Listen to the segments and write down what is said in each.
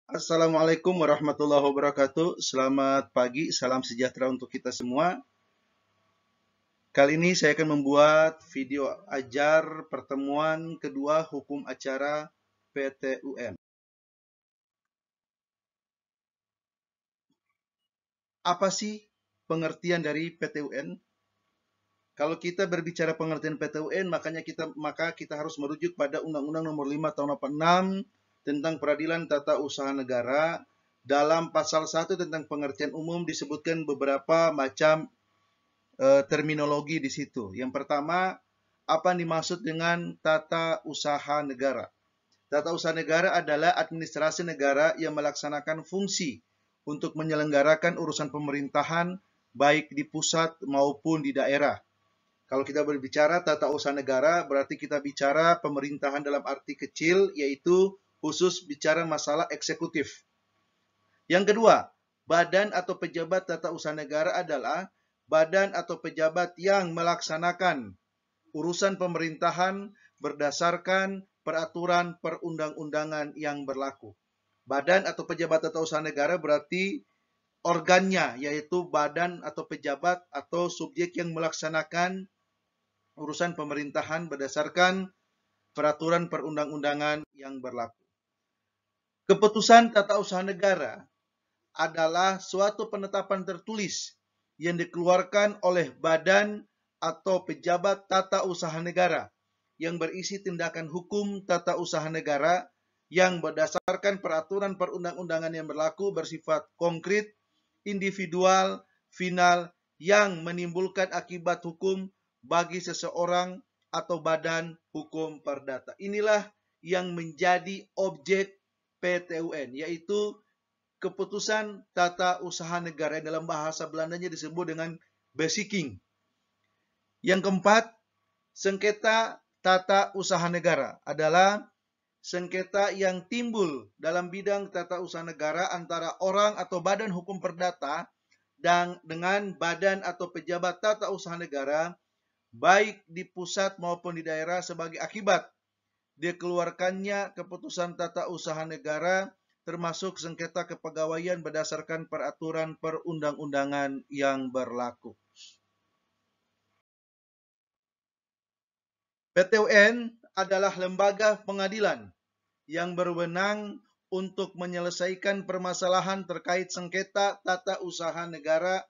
Assalamualaikum warahmatullahi wabarakatuh. Selamat pagi, salam sejahtera untuk kita semua. Kali ini saya akan membuat video ajar pertemuan kedua hukum acara PT-UN. Apa sih pengertian dari PT-UN? Kalau kita berbicara pengertian PT-UN, maka kita harus merujuk pada Undang-Undang Nomor 5 Tahun 86 tentang Peradilan Tata Usaha Negara. Dalam pasal 1 tentang pengertian umum disebutkan beberapa macam terminologi di situ. Yang pertama, apa yang dimaksud dengan tata usaha negara? Tata usaha negara adalah administrasi negara yang melaksanakan fungsi untuk menyelenggarakan urusan pemerintahan baik di pusat maupun di daerah. Kalau kita berbicara tata usaha negara, berarti kita bicara pemerintahan dalam arti kecil, yaitu khusus bicara masalah eksekutif. Yang kedua, badan atau pejabat tata usaha negara adalah badan atau pejabat yang melaksanakan urusan pemerintahan berdasarkan peraturan perundang-undangan yang berlaku. Badan atau pejabat tata usaha negara berarti organnya, yaitu badan atau pejabat atau subjek yang melaksanakan urusan pemerintahan berdasarkan peraturan perundang-undangan yang berlaku. Keputusan tata usaha negara adalah suatu penetapan tertulis yang dikeluarkan oleh badan atau pejabat tata usaha negara yang berisi tindakan hukum tata usaha negara yang berdasarkan peraturan perundang-undangan yang berlaku bersifat konkret, individual, final, yang menimbulkan akibat hukum bagi seseorang atau badan hukum perdata. Inilah yang menjadi objek PT-UN, yaitu keputusan tata usaha negara yang dalam bahasa Belandanya disebut dengan beziking. Yang keempat, sengketa tata usaha negara adalah sengketa yang timbul dalam bidang tata usaha negara antara orang atau badan hukum perdata dan dengan badan atau pejabat tata usaha negara baik di pusat maupun di daerah sebagai akibat dikeluarkannya keputusan tata usaha negara termasuk sengketa kepegawaian berdasarkan peraturan perundang-undangan yang berlaku. PT-UN adalah lembaga pengadilan yang berwenang untuk menyelesaikan permasalahan terkait sengketa tata usaha negara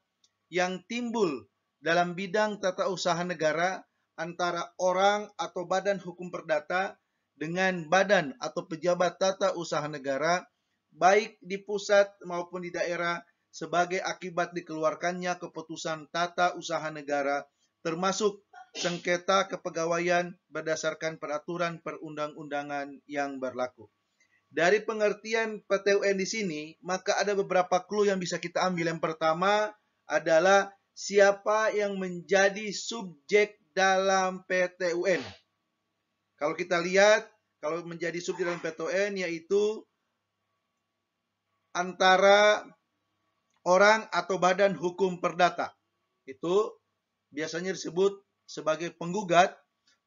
yang timbul dalam bidang tata usaha negara antara orang atau badan hukum perdata dengan badan atau pejabat tata usaha negara baik di pusat maupun di daerah sebagai akibat dikeluarkannya keputusan tata usaha negara termasuk sengketa kepegawaian berdasarkan peraturan perundang-undangan yang berlaku. Dari pengertian PT-UN di sini, maka ada beberapa clue yang bisa kita ambil. Yang pertama adalah siapa yang menjadi subjek dalam PT-UN. Kalau kita lihat, kalau menjadi subjek dalam PT-UN yaitu antara orang atau badan hukum perdata. Itu biasanya disebut sebagai penggugat,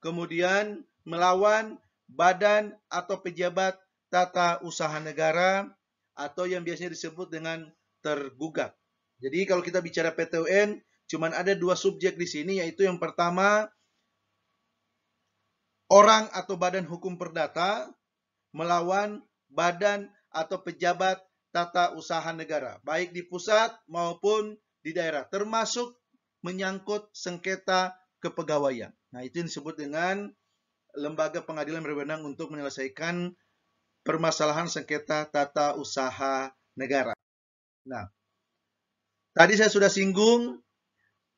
kemudian melawan badan atau pejabat tata usaha negara atau yang biasanya disebut dengan tergugat. Jadi kalau kita bicara PT-UN, cuma ada dua subjek di sini, yaitu yang pertama orang atau badan hukum perdata melawan badan atau pejabat tata usaha negara, baik di pusat maupun di daerah, termasuk menyangkut sengketa kepegawaian. Nah, itu yang disebut dengan lembaga pengadilan berwenang untuk menyelesaikan permasalahan sengketa tata usaha negara. Nah, tadi saya sudah singgung,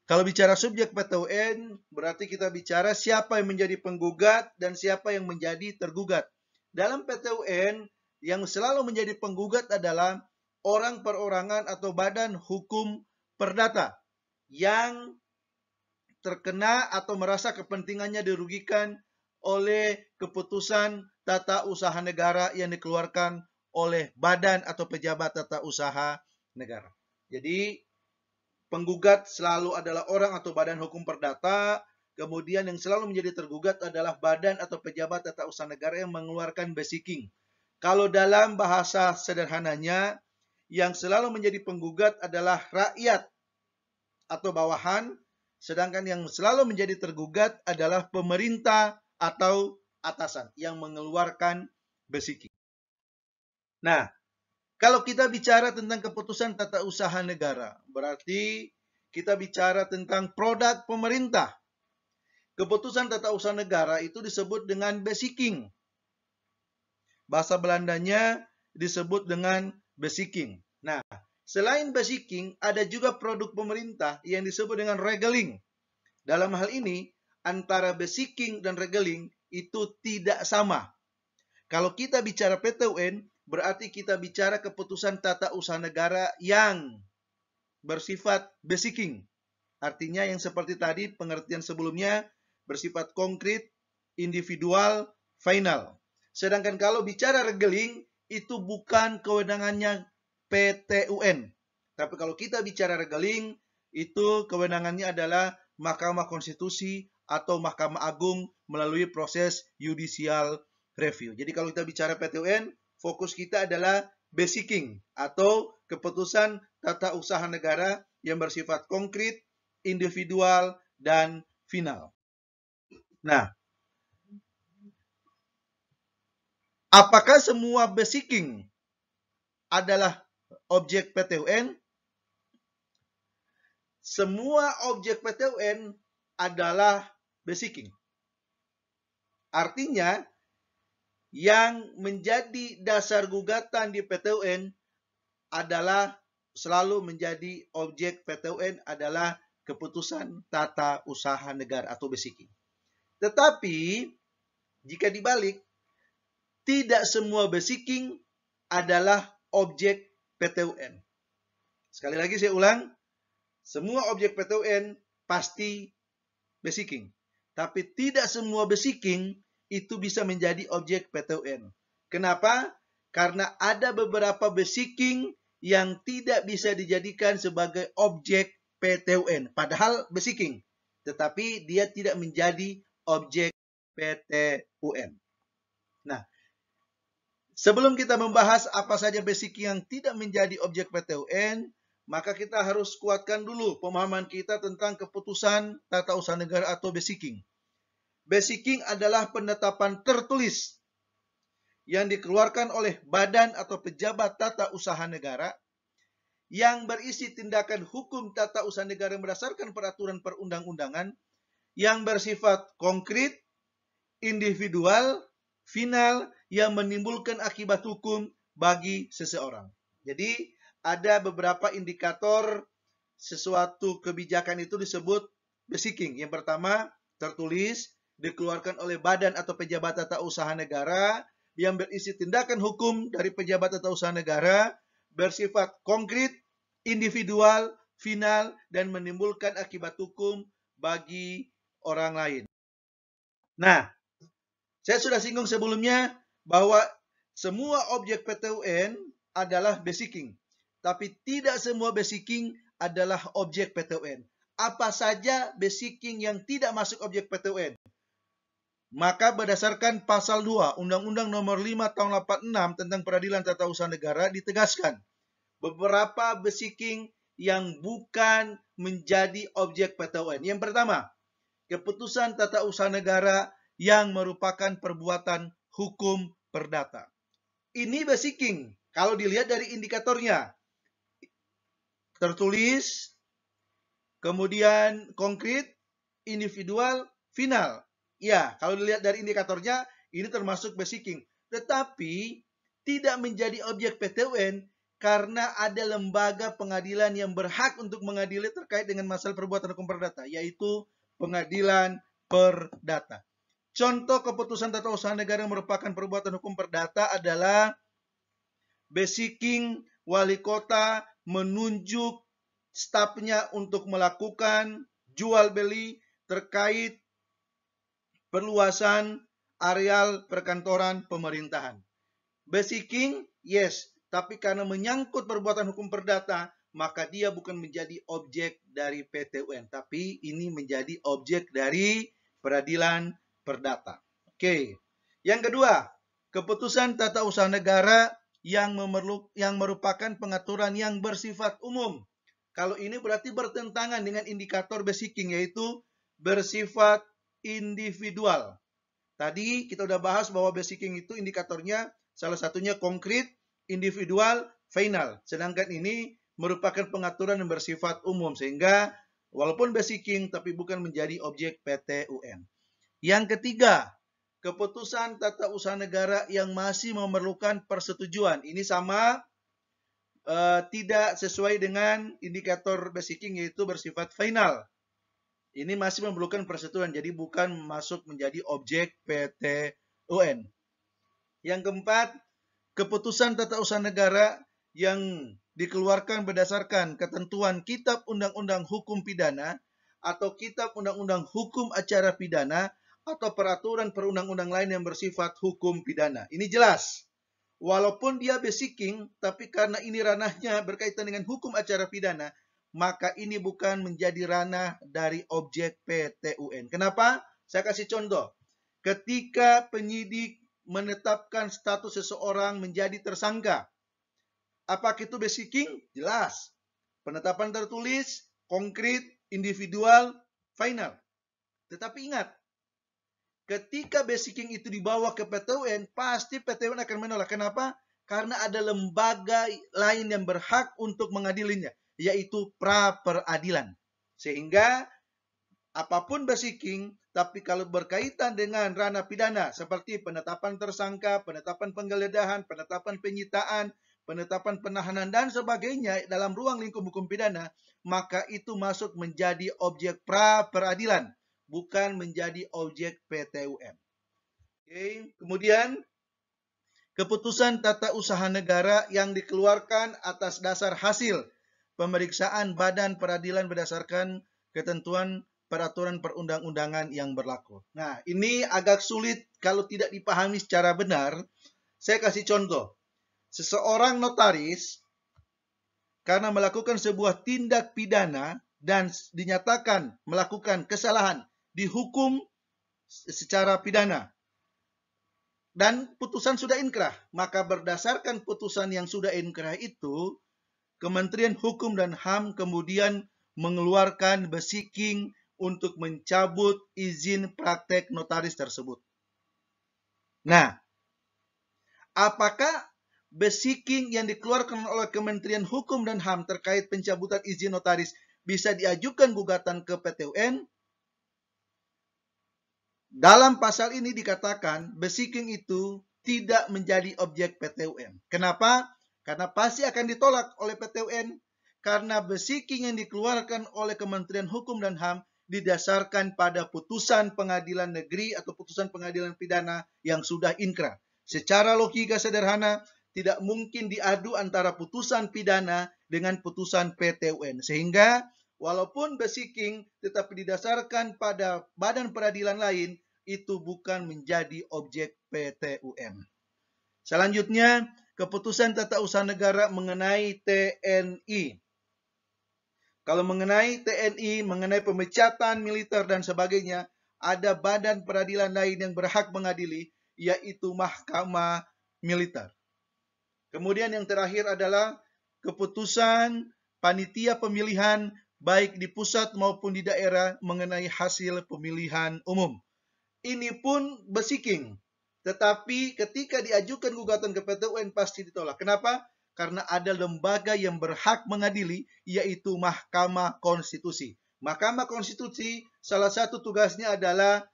kalau bicara subjek PT-UN, berarti kita bicara siapa yang menjadi penggugat dan siapa yang menjadi tergugat. Dalam PT-UN, yang selalu menjadi penggugat adalah orang perorangan atau badan hukum perdata yang terkena atau merasa kepentingannya dirugikan oleh keputusan tata usaha negara yang dikeluarkan oleh badan atau pejabat tata usaha negara. Jadi penggugat selalu adalah orang atau badan hukum perdata, kemudian yang selalu menjadi tergugat adalah badan atau pejabat tata usaha negara yang mengeluarkan beziking. Kalau dalam bahasa sederhananya, yang selalu menjadi penggugat adalah rakyat atau bawahan, sedangkan yang selalu menjadi tergugat adalah pemerintah atau atasan yang mengeluarkan besiking. Nah, kalau kita bicara tentang keputusan tata usaha negara, berarti kita bicara tentang produk pemerintah. Keputusan tata usaha negara itu disebut dengan besiking. Bahasa Belandanya disebut dengan besiking. Nah, selain besiking, ada juga produk pemerintah yang disebut dengan regeling. Dalam hal ini, antara besiking dan regeling itu tidak sama. Kalau kita bicara PT-UN, berarti kita bicara keputusan tata usaha negara yang bersifat besiking. Artinya yang seperti tadi pengertian sebelumnya bersifat konkret, individual, final. Sedangkan kalau bicara regeling, itu bukan kewenangannya PT-UN. Tapi kalau kita bicara regeling, itu kewenangannya adalah Mahkamah Konstitusi atau Mahkamah Agung melalui proses judicial review. Jadi kalau kita bicara PT-UN, fokus kita adalah besiking atau keputusan tata usaha negara yang bersifat konkret, individual, dan final. Nah, apakah semua besiking adalah objek PT-UN? Semua objek PT-UN adalah besiking. Artinya, yang menjadi dasar gugatan di PT-UN adalah selalu menjadi objek PT-UN adalah keputusan tata usaha negara atau besiking. Tetapi, jika dibalik, tidak semua besiking adalah objek PT-UN. Sekali lagi saya ulang, semua objek PT-UN pasti besiking. Tapi tidak semua besiking itu bisa menjadi objek PT-UN. Kenapa? Karena ada beberapa besiking yang tidak bisa dijadikan sebagai objek PT-UN. Padahal besiking, tetapi dia tidak menjadi objek PT-UN. Nah, sebelum kita membahas apa saja besiking yang tidak menjadi objek PT-UN, maka kita harus kuatkan dulu pemahaman kita tentang keputusan tata usaha negara atau besiking. Besiking adalah penetapan tertulis yang dikeluarkan oleh badan atau pejabat tata usaha negara yang berisi tindakan hukum tata usaha negara berdasarkan peraturan perundang-undangan yang bersifat konkret, individual, final, yang menimbulkan akibat hukum bagi seseorang. Jadi, ada beberapa indikator sesuatu kebijakan itu disebut besiking. Yang pertama, tertulis, dikeluarkan oleh badan atau pejabat tata usaha negara yang berisi tindakan hukum dari pejabat tata usaha negara, bersifat konkret, individual, final, dan menimbulkan akibat hukum bagi orang lain. Nah, saya sudah singgung sebelumnya bahwa semua objek PT-UN adalah besiking. Tapi tidak semua besiking adalah objek PT-UN. Apa saja besiking yang tidak masuk objek PT-UN? Maka berdasarkan pasal 2 Undang-Undang Nomor 5 Tahun 86 tentang Peradilan Tata Usaha Negara ditegaskan beberapa besiking yang bukan menjadi objek PT-UN. Yang pertama, keputusan tata usaha negara yang merupakan perbuatan hukum perdata. Ini besiking kalau dilihat dari indikatornya. Tertulis, kemudian konkret, individual, final. Ya, kalau dilihat dari indikatornya, ini termasuk besiking. Tetapi, tidak menjadi objek PT-UN karena ada lembaga pengadilan yang berhak untuk mengadili terkait dengan masalah perbuatan hukum perdata, yaitu pengadilan perdata. Contoh keputusan tata usaha negara yang merupakan perbuatan hukum perdata adalah besiking wali kota menunjuk stafnya untuk melakukan jual beli terkait perluasan areal perkantoran pemerintahan. Besiking, yes, tapi karena menyangkut perbuatan hukum perdata, maka dia bukan menjadi objek dari PT-UN, tapi ini menjadi objek dari peradilan perdata. Oke. Yang kedua, keputusan tata usaha negara yang merupakan pengaturan yang bersifat umum. Kalau ini berarti bertentangan dengan indikator basiking, yaitu bersifat individual. Tadi kita udah bahas bahwa basiking itu indikatornya salah satunya konkret, individual, final. Sedangkan ini merupakan pengaturan yang bersifat umum, sehingga walaupun basiking tapi bukan menjadi objek PT UN. Yang ketiga, keputusan tata usaha negara yang masih memerlukan persetujuan. Ini sama, tidak sesuai dengan indikator basiking, yaitu bersifat final. Ini masih memerlukan persetujuan, jadi bukan masuk menjadi objek PT UN. Yang keempat, keputusan tata usaha negara yang dikeluarkan berdasarkan ketentuan Kitab Undang-Undang Hukum Pidana atau Kitab Undang-Undang Hukum Acara Pidana atau peraturan perundang-undang lain yang bersifat hukum pidana. Ini jelas. Walaupun dia basiking, tapi karena ini ranahnya berkaitan dengan hukum acara pidana, maka ini bukan menjadi ranah dari objek PT UN. Kenapa? Saya kasih contoh. Ketika penyidik menetapkan status seseorang menjadi tersangka, apakah itu basiking? Jelas. Penetapan tertulis, konkret, individual, final. Tetapi ingat, ketika basiking itu dibawa ke PT UN, pasti PT UN akan menolak. Kenapa? Karena ada lembaga lain yang berhak untuk mengadilinya, yaitu pra peradilan. Sehingga apapun basiking, tapi kalau berkaitan dengan ranah pidana seperti penetapan tersangka, penetapan penggeledahan, penetapan penyitaan, penetapan penahanan dan sebagainya dalam ruang lingkup hukum pidana, maka itu masuk menjadi objek pra peradilan, bukan menjadi objek PT UN. Oke, kemudian keputusan tata usaha negara yang dikeluarkan atas dasar hasil pemeriksaan badan peradilan berdasarkan ketentuan peraturan perundang-undangan yang berlaku. Nah, ini agak sulit kalau tidak dipahami secara benar. Saya kasih contoh. Seseorang notaris karena melakukan sebuah tindak pidana dan dinyatakan melakukan kesalahan, dihukum secara pidana, dan putusan sudah inkrah, maka berdasarkan putusan yang sudah inkrah itu, Kementerian Hukum dan HAM kemudian mengeluarkan basiking untuk mencabut izin praktek notaris tersebut. Nah, apakah basiking yang dikeluarkan oleh Kementerian Hukum dan HAM terkait pencabutan izin notaris bisa diajukan gugatan ke PT UN? Dalam pasal ini dikatakan basiking itu tidak menjadi objek PT UN. Kenapa? Karena pasti akan ditolak oleh PT UN. Karena basiking yang dikeluarkan oleh Kementerian Hukum dan HAM didasarkan pada putusan pengadilan negeri atau putusan pengadilan pidana yang sudah inkrah. Secara logika sederhana, tidak mungkin diadu antara putusan pidana dengan putusan PT UN. Sehingga walaupun basiking tetapi didasarkan pada badan peradilan lain, itu bukan menjadi objek PT UN. Selanjutnya, keputusan tata usaha negara mengenai TNI. Kalau mengenai TNI, mengenai pemecatan militer dan sebagainya, ada badan peradilan lain yang berhak mengadili, yaitu Mahkamah Militer. Kemudian yang terakhir adalah keputusan panitia pemilihan baik di pusat maupun di daerah mengenai hasil pemilihan umum. Ini pun basiking. Tetapi ketika diajukan gugatan ke PT UN pasti ditolak. Kenapa? Karena ada lembaga yang berhak mengadili, yaitu Mahkamah Konstitusi. Mahkamah Konstitusi salah satu tugasnya adalah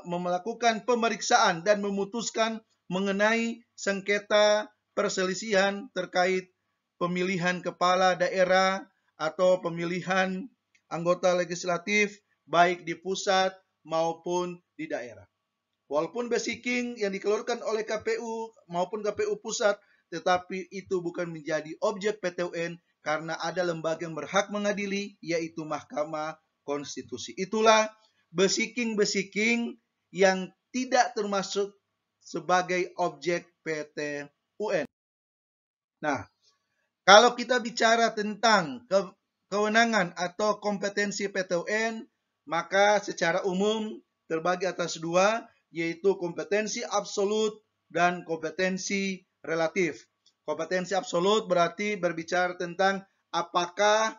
melakukan pemeriksaan dan memutuskan mengenai sengketa perselisihan terkait pemilihan kepala daerah atau pemilihan anggota legislatif baik di pusat maupun di daerah. Walaupun basiking yang dikeluarkan oleh KPU maupun KPU pusat, tetapi itu bukan menjadi objek PT UN karena ada lembaga yang berhak mengadili, yaitu Mahkamah Konstitusi. Itulah basiking-basiking yang tidak termasuk sebagai objek PT UN. Nah, kalau kita bicara tentang kewenangan atau kompetensi PT UN, maka secara umum terbagi atas dua, yaitu kompetensi absolut dan kompetensi relatif. Kompetensi absolut berarti berbicara tentang apakah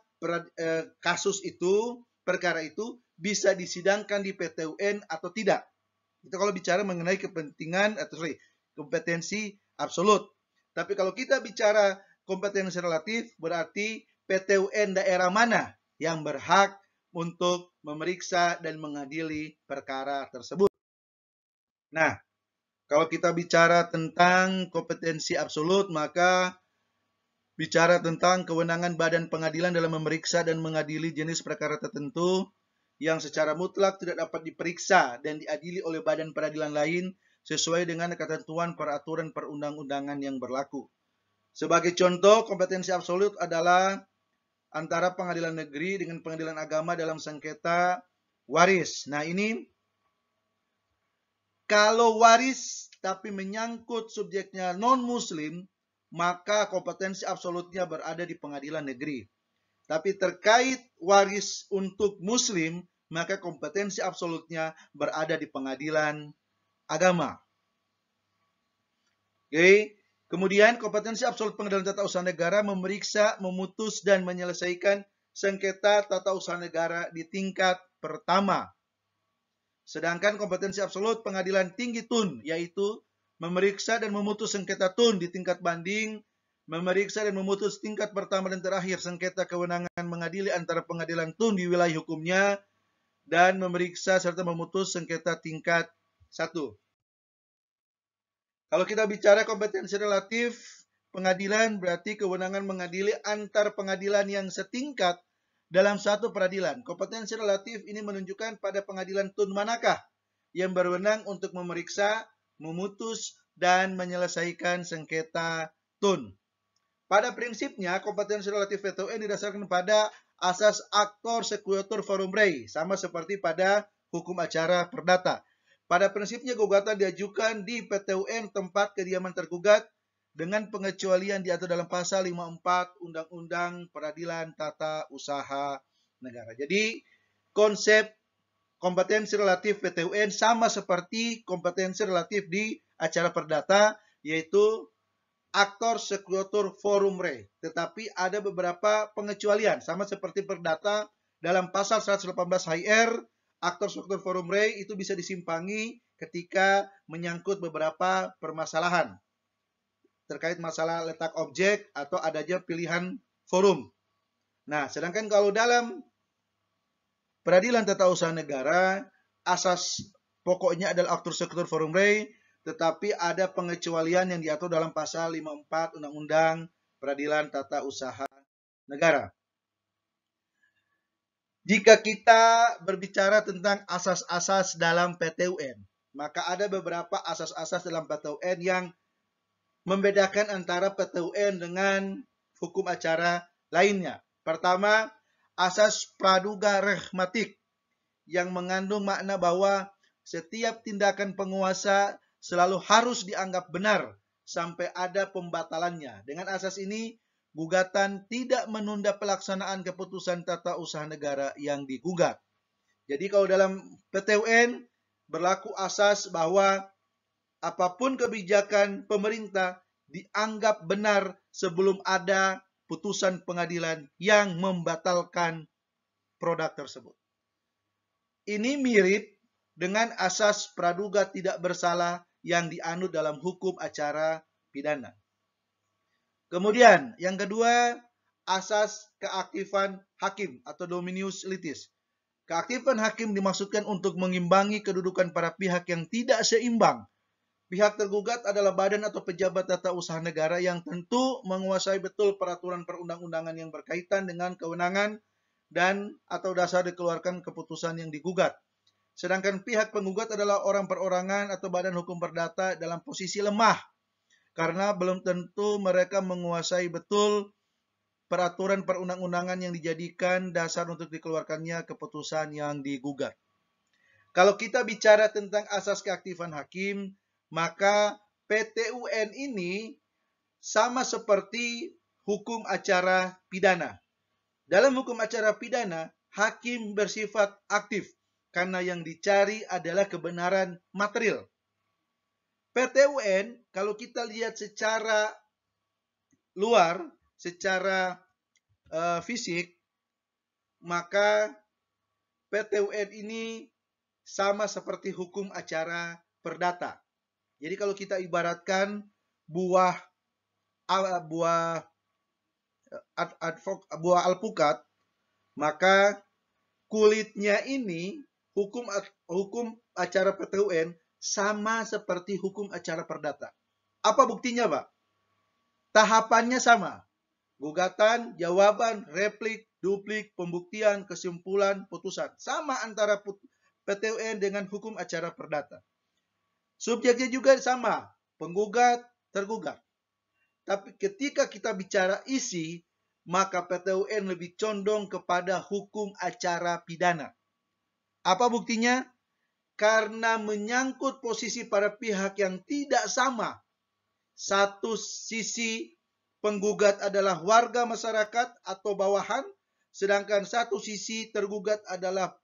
kasus itu, perkara itu bisa disidangkan di PT UN atau tidak. Itu kalau bicara mengenai kepentingan atau kompetensi absolut. Tapi kalau kita bicara kompetensi relatif, berarti PT UN daerah mana yang berhak untuk memeriksa dan mengadili perkara tersebut. Nah, kalau kita bicara tentang kompetensi absolut, maka bicara tentang kewenangan badan pengadilan dalam memeriksa dan mengadili jenis perkara tertentu yang secara mutlak tidak dapat diperiksa dan diadili oleh badan peradilan lain sesuai dengan ketentuan peraturan perundang-undangan yang berlaku. Sebagai contoh, kompetensi absolut adalah antara pengadilan negeri dengan pengadilan agama dalam sengketa waris. Nah, ini kalau waris tapi menyangkut subjeknya non-muslim, maka kompetensi absolutnya berada di pengadilan negeri. Tapi terkait waris untuk muslim, maka kompetensi absolutnya berada di pengadilan agama. Oke. Kemudian kompetensi absolut pengadilan tata usaha negara memeriksa, memutus, dan menyelesaikan sengketa tata usaha negara di tingkat pertama. Sedangkan kompetensi absolut pengadilan tinggi TUN, yaitu memeriksa dan memutus sengketa TUN di tingkat banding, memeriksa dan memutus tingkat pertama dan terakhir sengketa kewenangan mengadili antara pengadilan TUN di wilayah hukumnya, dan memeriksa serta memutus sengketa tingkat 1. Kalau kita bicara kompetensi relatif pengadilan, berarti kewenangan mengadili antar pengadilan yang setingkat dalam satu peradilan. Kompetensi relatif ini menunjukkan pada pengadilan TUN manakah yang berwenang untuk memeriksa, memutus, dan menyelesaikan sengketa TUN. Pada prinsipnya, kompetensi relatif PT UN didasarkan pada asas actor sequitur forum rei, sama seperti pada hukum acara perdata. Pada prinsipnya, gugatan diajukan di PT UN tempat kediaman tergugat dengan pengecualian diatur dalam pasal 54 Undang-Undang Peradilan Tata Usaha Negara. Jadi, konsep kompetensi relatif PT UN sama seperti kompetensi relatif di acara perdata, yaitu actor sequitur forum rei. Tetapi ada beberapa pengecualian, sama seperti perdata dalam pasal 118 HR, aktor sequitur forum rei itu bisa disimpangi ketika menyangkut beberapa permasalahan terkait masalah letak objek atau adanya pilihan forum. Nah, sedangkan kalau dalam peradilan tata usaha negara, asas pokoknya adalah aktor sequitur forum rei, tetapi ada pengecualian yang diatur dalam pasal 54 Undang-Undang Peradilan Tata Usaha Negara. Jika kita berbicara tentang asas-asas dalam PT UN, maka ada beberapa asas-asas dalam PT UN yang membedakan antara PT UN dengan hukum acara lainnya. Pertama, asas praduga rehmatik yang mengandung makna bahwa setiap tindakan penguasa selalu harus dianggap benar sampai ada pembatalannya. Dengan asas ini, gugatan tidak menunda pelaksanaan keputusan tata usaha negara yang digugat. Jadi kalau dalam PT UN berlaku asas bahwa apapun kebijakan pemerintah dianggap benar sebelum ada putusan pengadilan yang membatalkan produk tersebut. Ini mirip dengan asas praduga tidak bersalah yang dianut dalam hukum acara pidana. Kemudian, yang kedua, asas keaktifan hakim atau dominius litis. Keaktifan hakim dimaksudkan untuk mengimbangi kedudukan para pihak yang tidak seimbang. Pihak tergugat adalah badan atau pejabat tata usaha negara yang tentu menguasai betul peraturan perundang-undangan yang berkaitan dengan kewenangan dan atau dasar dikeluarkan keputusan yang digugat. Sedangkan pihak penggugat adalah orang perorangan atau badan hukum perdata dalam posisi lemah, karena belum tentu mereka menguasai betul peraturan perundang-undangan yang dijadikan dasar untuk dikeluarkannya keputusan yang digugat. Kalau kita bicara tentang asas keaktifan hakim, maka PT UN ini sama seperti hukum acara pidana. Dalam hukum acara pidana, hakim bersifat aktif karena yang dicari adalah kebenaran material. PT UN kalau kita lihat secara luar, secara fisik, maka PT UN ini sama seperti hukum acara perdata. Jadi kalau kita ibaratkan buah alpukat, maka kulitnya ini hukum acara PT UN sama seperti hukum acara perdata. Apa buktinya, Pak? Tahapannya sama. Gugatan, jawaban, replik, duplik, pembuktian, kesimpulan, putusan. Sama antara PT UN dengan hukum acara perdata. Subjeknya juga sama, penggugat, tergugat. Tapi ketika kita bicara isi, maka PT UN lebih condong kepada hukum acara pidana. Apa buktinya? Karena menyangkut posisi para pihak yang tidak sama. Satu sisi penggugat adalah warga masyarakat atau bawahan, sedangkan satu sisi tergugat adalah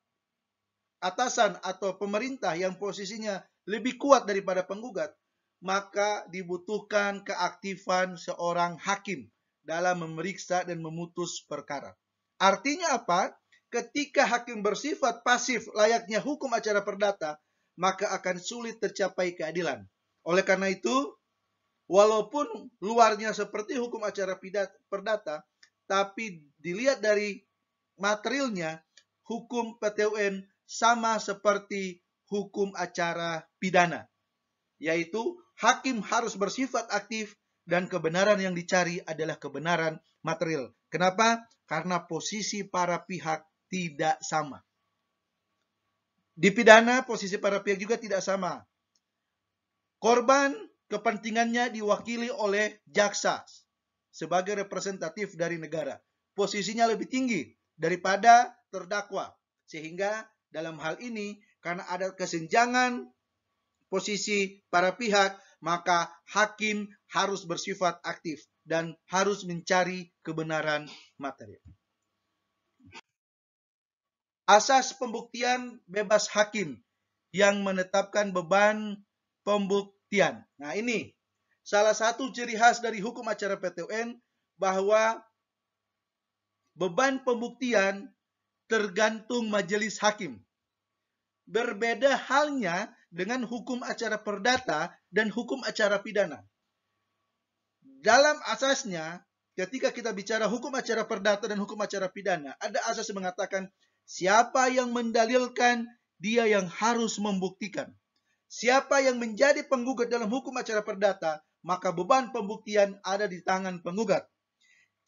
atasan atau pemerintah yang posisinya lebih kuat daripada penggugat, maka dibutuhkan keaktifan seorang hakim dalam memeriksa dan memutus perkara. Artinya apa? Ketika hakim bersifat pasif layaknya hukum acara perdata, maka akan sulit tercapai keadilan. Oleh karena itu, walaupun luarnya seperti hukum acara perdata, tapi dilihat dari materialnya, hukum PT UN sama seperti hukum acara pidana, yaitu hakim harus bersifat aktif dan kebenaran yang dicari adalah kebenaran material. Kenapa? Karena posisi para pihak tidak sama. Di pidana posisi para pihak juga tidak sama. Korban kepentingannya diwakili oleh jaksa sebagai representatif dari negara. Posisinya lebih tinggi daripada terdakwa. Sehingga dalam hal ini karena ada kesenjangan posisi para pihak, maka hakim harus bersifat aktif dan harus mencari kebenaran material. Asas pembuktian bebas hakim yang menetapkan beban pembuktian. Nah, ini salah satu ciri khas dari hukum acara PT UN bahwa beban pembuktian tergantung majelis hakim. Berbeda halnya dengan hukum acara perdata dan hukum acara pidana. Dalam asasnya, ketika kita bicara hukum acara perdata dan hukum acara pidana, ada asas yang mengatakan siapa yang mendalilkan, dia yang harus membuktikan. Siapa yang menjadi penggugat dalam hukum acara perdata, maka beban pembuktian ada di tangan penggugat.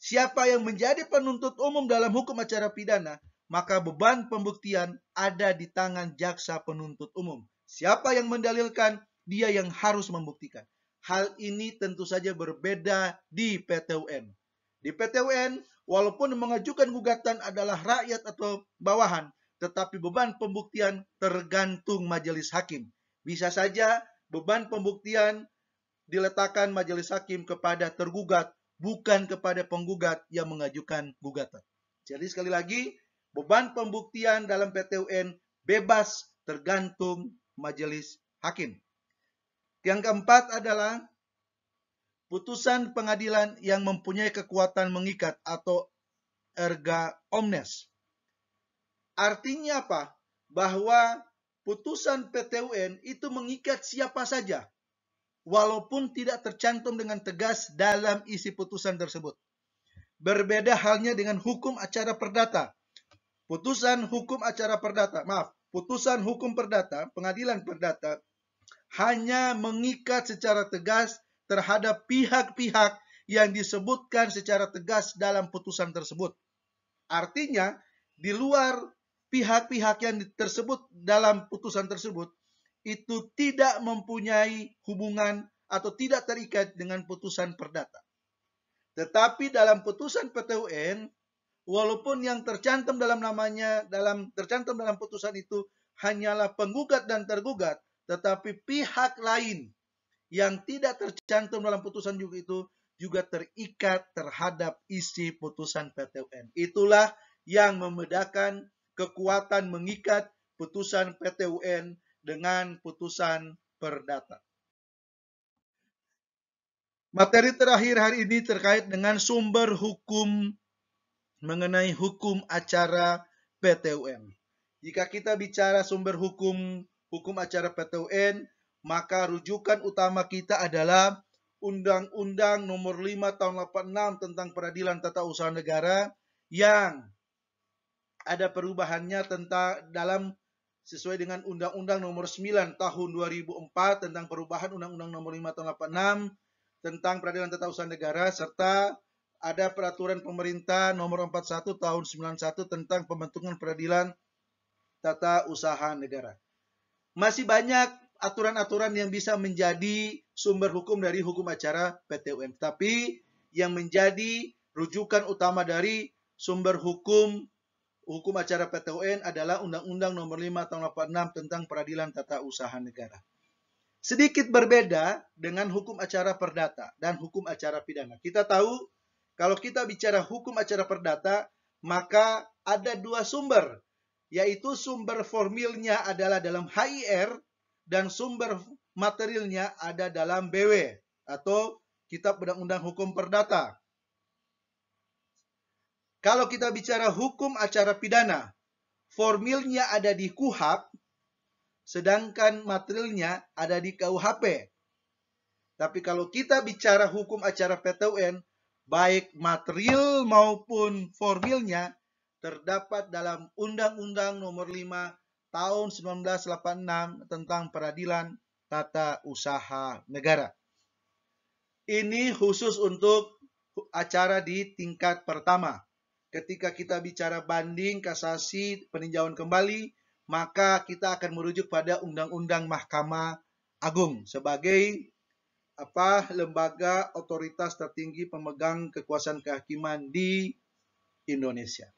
Siapa yang menjadi penuntut umum dalam hukum acara pidana, maka beban pembuktian ada di tangan jaksa penuntut umum. Siapa yang mendalilkan, dia yang harus membuktikan. Hal ini tentu saja berbeda di PT UN. Di PT UN, walaupun mengajukan gugatan adalah rakyat atau bawahan, tetapi beban pembuktian tergantung majelis hakim. Bisa saja beban pembuktian diletakkan majelis hakim kepada tergugat, bukan kepada penggugat yang mengajukan gugatan. Jadi sekali lagi, beban pembuktian dalam PT UN bebas tergantung majelis hakim. Yang keempat adalah putusan pengadilan yang mempunyai kekuatan mengikat atau erga omnes. Artinya apa? Bahwa putusan PT UN itu mengikat siapa saja, walaupun tidak tercantum dengan tegas dalam isi putusan tersebut. Berbeda halnya dengan hukum acara perdata. Putusan hukum perdata, pengadilan perdata, hanya mengikat secara tegas terhadap pihak-pihak yang disebutkan secara tegas dalam putusan tersebut. Artinya, di luar pihak-pihak yang tersebut dalam putusan tersebut, itu tidak mempunyai hubungan atau tidak terikat dengan putusan perdata. Tetapi dalam putusan PT UN, walaupun yang tercantum dalam namanya, tercantum dalam putusan itu hanyalah penggugat dan tergugat, tetapi pihak lain yang tidak tercantum dalam putusan juga itu juga terikat terhadap isi putusan PT UN. Itulah yang membedakan kekuatan mengikat putusan PT UN dengan putusan perdata. Materi terakhir hari ini terkait dengan sumber hukum mengenai hukum acara PT UN. Jika kita bicara sumber hukum acara PT UN, maka rujukan utama kita adalah Undang-Undang Nomor 5 Tahun 86 tentang Peradilan Tata Usaha Negara yang ada perubahannya tentang dalam sesuai dengan Undang-Undang Nomor 9 Tahun 2004 tentang perubahan Undang-Undang Nomor 5 Tahun 86 tentang Peradilan Tata Usaha Negara, serta ada peraturan pemerintah nomor 41 tahun 91 tentang pembentukan peradilan tata usaha negara. Masih banyak aturan-aturan yang bisa menjadi sumber hukum dari hukum acara PT UN. Tapi yang menjadi rujukan utama dari sumber hukum acara PT UN adalah Undang-Undang Nomor 5 Tahun 86 tentang Peradilan Tata Usaha Negara. Sedikit berbeda dengan hukum acara perdata dan hukum acara pidana. Kita tahu kalau kita bicara hukum acara perdata, maka ada dua sumber, yaitu sumber formilnya adalah dalam HIR dan sumber materialnya ada dalam BW atau Kitab Undang-Undang Hukum Perdata. Kalau kita bicara hukum acara pidana, formilnya ada di KUHP, sedangkan materialnya ada di KUHP. Tapi kalau kita bicara hukum acara PT UN, baik material maupun formilnya terdapat dalam Undang-Undang Nomor 5 Tahun 1986 tentang Peradilan Tata Usaha Negara. Ini khusus untuk acara di tingkat pertama. Ketika kita bicara banding, kasasi, peninjauan kembali, maka kita akan merujuk pada Undang-Undang Mahkamah Agung sebagai lembaga otoritas tertinggi pemegang kekuasaan kehakiman di Indonesia.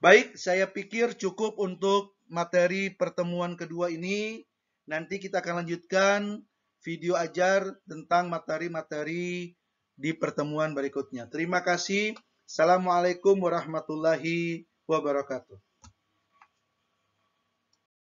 Baik, saya pikir cukup untuk materi pertemuan kedua ini. Nanti kita akan lanjutkan video ajar tentang materi-materi di pertemuan berikutnya. Terima kasih. Assalamualaikum warahmatullahi wabarakatuh.